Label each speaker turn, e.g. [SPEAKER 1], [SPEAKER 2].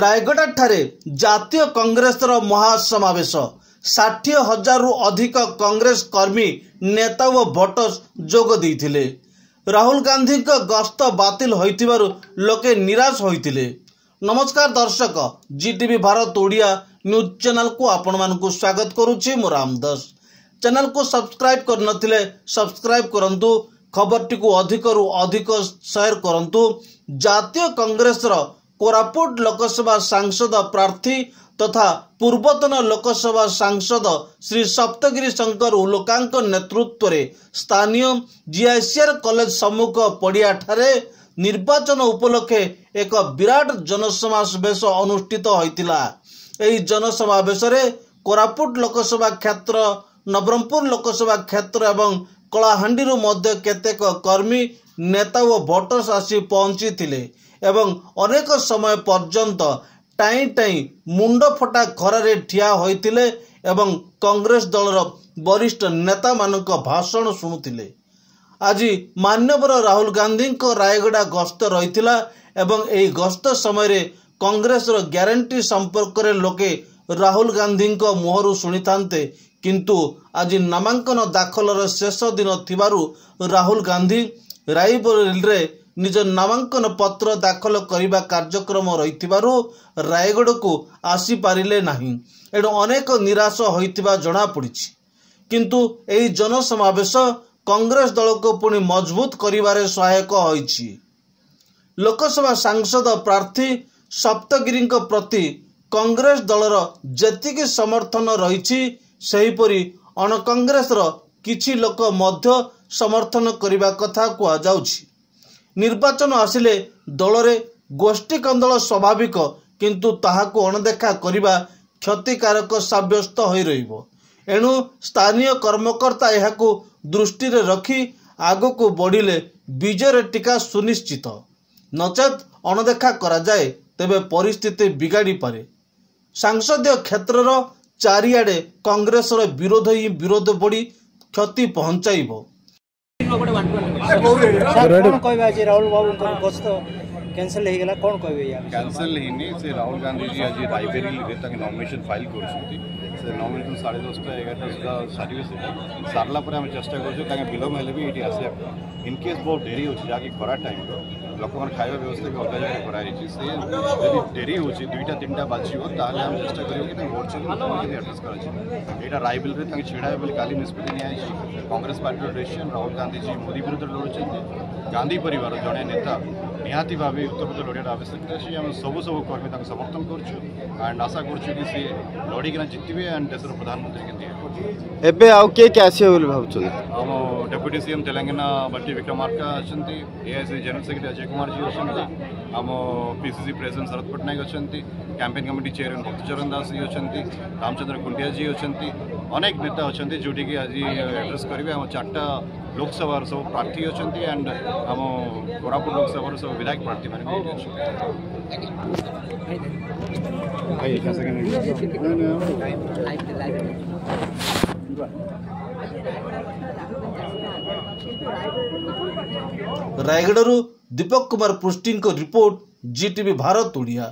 [SPEAKER 1] रायगड़ा ठारे जातीय कांग्रेस महासमावेश 60,000 रु अधिक कांग्रेस कर्मी नेता व भोटर्स जोग देइथिले। राहुल गांधी का गस्त बातिल होइतिबारु लोके निराश होइतिले। नमस्कार दर्शक, जीटीवी भारत ओडिया न्यूज चैनल को आपण मानकु स्वागत करूछि। मो रामदास चैनल को सब्सक्राइब कर नथिले सब्सक्राइब करंतु। खबरटी को अधिक रु अधिक शेयर करंतु। जातीय कांग्रेस कोरापुट लोकसभा सांसद प्रार्थी तथा पूर्वतन लोकसभा सांसद श्री सप्तगिरी शंकर उलोकांक नेतृत्व में स्थानीय जीआईसीआर कॉलेज सम्मुख पड़िया ठारे निर्वाचन उपलक्षे एक विराट जनसमावेश अनुष्ठित होइतिला। एही जनसमावेश रे कोरापुट लोकसभा क्षेत्र, नवरंगपुर लोकसभा क्षेत्र एवं कलाहांडी मध्य केतेक कर्मी नेता व भोटर्स आसी पहुंची थिले एवं अनेक समय पर्यंत टाई टाई मुंड फटा खरारे ठिया होइतिले एवं कांग्रेस दलर वरिष्ठ नेता मानक भाषण शुणुतिले। आज मान्यवर राहुल गांधी को रायगड़ा गस्त रहितिला एवं एही गस्त समय रे कांग्रेस रो ग्यारंटी संपर्क रे लोके राहुल गांधी को मुहरु शुणिथांते, किंतु आज नामांकन दाखलर शेष दिन थिबारु राहुल गांधी रायबरेली रे निज नामांकन पत्र दाखल करने कार्यक्रम रही रायगढ़ को आसी पारिले नाही। एणु अनेक निराश होइतिबा जणा पड़िछि, किंतु एही जनसमावेश कांग्रेस दल को पुणी मजबूत करिवारे सहायक होइछि। लोकसभा सांसद प्रार्थी सप्तगिरी प्रति कांग्रेस दलर जेतिकी समर्थन रहिछि सेहिपरि अण कांग्रेस किछि लोक मध्य समर्थन करिबा कथा कुआ जाउछि। निर्वाचन आसिले दल रे गोष्ठी कंदल स्वाभाविक, किंतु ताहाको अणदेखा करिबा क्षतिकारक साब्यस्त होई रहिबो। एणु स्थानीय कर्मकर्ता एहाको दृष्टि रे रखी आगको बढ़िले विजय टीका सुनिश्चित, नचेत अणदेखा करा जाए तेबे परिस्थिति बिगाड़ी पारे। सांसदीय क्षेत्रर चारिआडे कांग्रेस रो विरोध ही विरोध बढ़ी क्षति पहुंचाइबो।
[SPEAKER 2] राहुल बाबू गस्त कैंसिल हो गला, कौन कहबे या
[SPEAKER 3] कैंसिल हिनी से राहुल गांधी जी आज रायबरेली रे तक नॉमिनेशन फाइल करछथि। से नॉमिनेशन 10:30 11टा सुधा सारिवे से सारला पर हम चेष्टा करछु ताके विलम्ब हेले भी एटी आसे इन केस बहुत देरी हो जाके खरा टाइम लोक मन खाଇବା व्यवस्था के अलग जगह करा हिची। से यदि देरी होची 2टा 3टा बाजियो ताले हम चेष्टा करियो कि वर्चुअली लोक एड्रेस कराची। एटा रायबरेली रे तक छिड़ा बेले काली निष्पत्ति नि आइची। कांग्रेस पार्टी डिसीजन राहुल गांधी जी मोदी विरुद्ध लड़ुछथि। गांधी परिवार जड़े नेता निहाती भाव उत्तर प्रदेश लड़िया आवश्यकता अच्छी। आम सब कर्मी समर्थन करुँ एंड आशा करुँ कि सी लड़िकिना जितबे एंड देश प्रधानमंत्री के
[SPEAKER 4] एबे आउ के आसे बोली भाबुछन।
[SPEAKER 3] हम डेप्यूटी सीएम तेलंगाना बट्टी विक्रमार्का अच्छी, AIC general secretary Ajay Kumar ji अच्छा, आम पीसीसी प्रेसिडेंट शरद पट्टनायक अच्छा, campaign committee chairman Bhaktacharan Das ji अच्छा, रामचंद्र कुंडिया जी अच्छा, अनेक नेता अच्छा जोटि कि आज एड्रेस करेंगे। आम 4टा लोकसभा सब प्रार्थी अच्छा एंड आम कोरापुट लोकसभा सब विधायक प्रार्थी मैंने
[SPEAKER 1] रायगढ़ दीपक कुमार पुष्टि रिपोर्ट, जीटीवी भारत ओडिया।